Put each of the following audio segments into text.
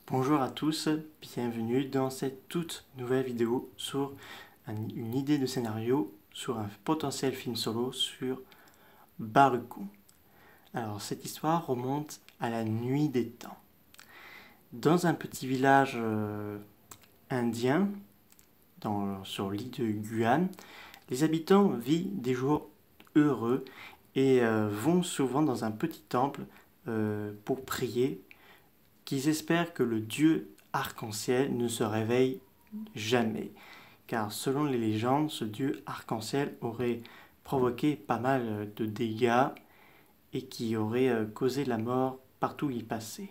Bonjour à tous, bienvenue dans cette toute nouvelle vidéo sur une idée de scénario sur un potentiel film solo sur Baruko. Alors cette histoire remonte à la nuit des temps. Dans un petit village indien, sur l'île de Guam, les habitants vivent des jours heureux et vont souvent dans un petit temple pour prier, qu'ils espèrent que le dieu arc-en-ciel ne se réveille jamais, car selon les légendes, ce dieu arc-en-ciel aurait provoqué pas mal de dégâts et qui aurait causé la mort partout où il passait.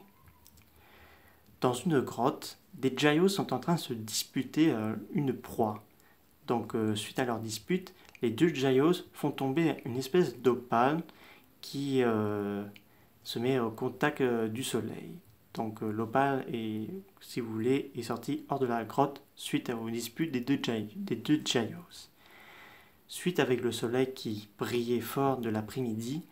Dans une grotte, des Jayos sont en train de se disputer une proie. Donc suite à leur dispute, les deux Jayos font tomber une espèce d'opale qui se met au contact du soleil. Donc l'opale, si vous voulez, est sorti hors de la grotte suite aux disputes des deux Jayos. Suite avec le soleil qui brillait fort de l'après-midi,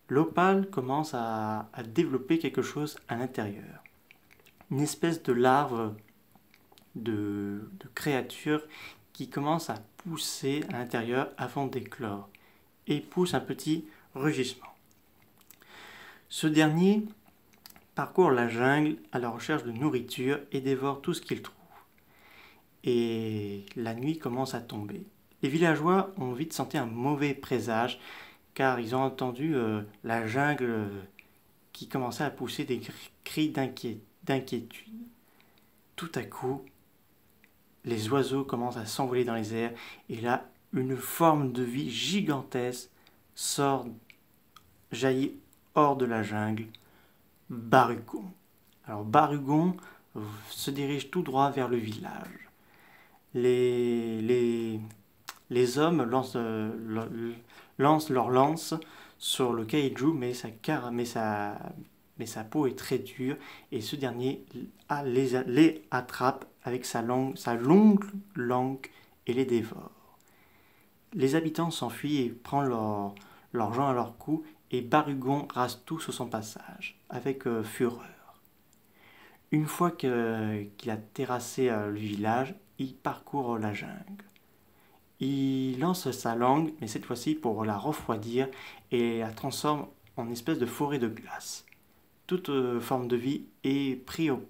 l'opale commence à développer quelque chose à l'intérieur. Une espèce de larve de créature qui commence à pousser à l'intérieur avant d'éclore et pousse un petit rugissement. Ce dernier parcourt la jungle à la recherche de nourriture et dévore tout ce qu'il trouve. Et la nuit commence à tomber. Les villageois ont vite senti un mauvais présage car ils ont entendu la jungle qui commençait à pousser des cris d'inquiétude. Tout à coup, les oiseaux commencent à s'envoler dans les airs et là, une forme de vie gigantesque jaillit hors de la jungle. Barugon. Alors Barugon se dirige tout droit vers le village. Les hommes lancent leur lance sur le kaiju, mais sa peau est très dure et ce dernier les attrape avec sa longue langue et les dévore. Les habitants s'enfuient et prennent leur gens à leur cou et Barugon rase tout sur son passage avec fureur. Une fois qu'il a terrassé le village, il parcourt la jungle. Il lance sa langue, mais cette fois-ci pour la refroidir et la transforme en espèce de forêt de glace. Toute forme de vie est pris au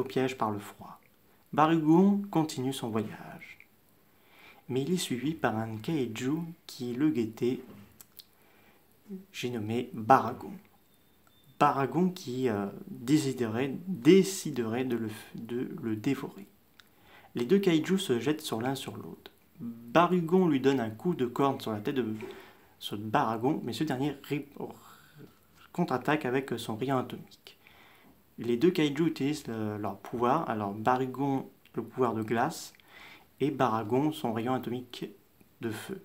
piège par le froid. Barugon continue son voyage. Mais il est suivi par un kaiju qui le guettait. J'ai nommé Baragon. Baragon qui déciderait de le dévorer. Les deux kaijus se jettent sur l'un sur l'autre. Barugon lui donne un coup de corne sur la tête de ce Baragon, mais ce dernier contre-attaque avec son rayon atomique. Les deux kaijus utilisent leur pouvoir, alors Barugon le pouvoir de glace et Baragon son rayon atomique de feu.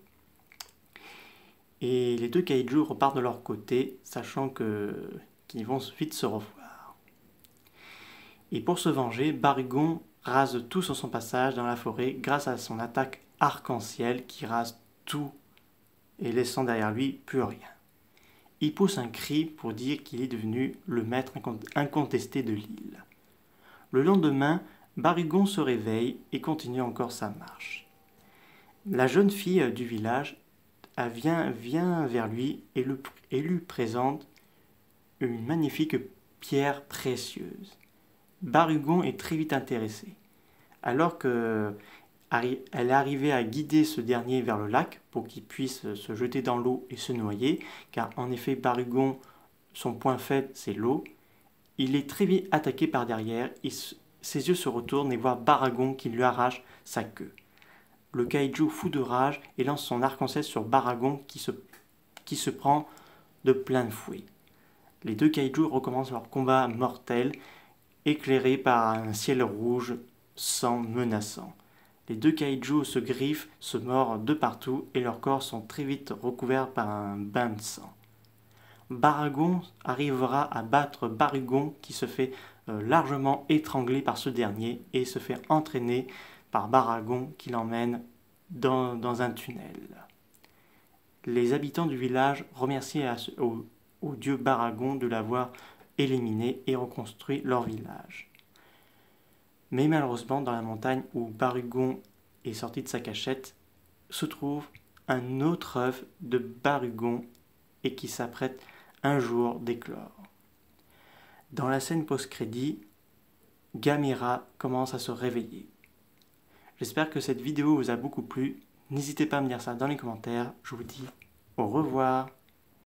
Et les deux kaijus repartent de leur côté, sachant qu'ils vont vite se revoir. Et pour se venger, Barugon rase tout sur son passage dans la forêt grâce à son attaque arc-en-ciel qui rase tout et laissant derrière lui plus rien. Il pousse un cri pour dire qu'il est devenu le maître incontesté de l'île. Le lendemain, Barugon se réveille et continue encore sa marche. La jeune fille du village vient vers lui et lui présente une magnifique pierre précieuse. Barugon est très vite intéressé. Alors qu'elle est arrivée à guider ce dernier vers le lac pour qu'il puisse se jeter dans l'eau et se noyer, car en effet Barugon, son point faible c'est l'eau, il est très vite attaqué par derrière, ses yeux se retournent et voient Baragon qui lui arrache sa queue. Le kaiju fou de rage et lance son arc-en-ciel sur Baragon qui se prend de plein fouet. Les deux kaijus recommencent leur combat mortel, éclairés par un ciel rouge, sang menaçant. Les deux kaijus se griffent, se mordent de partout et leurs corps sont très vite recouverts par un bain de sang. Baragon arrivera à battre Barugon qui se fait largement étrangler par ce dernier et se fait entraîner par Baragon qui l'emmène dans un tunnel. Les habitants du village remercient au dieu Baragon de l'avoir éliminer et reconstruire leur village. Mais malheureusement, dans la montagne où Barugon est sorti de sa cachette, se trouve un autre œuf de Barugon et qui s'apprête un jour d'éclore. Dans la scène post-crédit, Gamera commence à se réveiller. J'espère que cette vidéo vous a beaucoup plu. N'hésitez pas à me dire ça dans les commentaires. Je vous dis au revoir.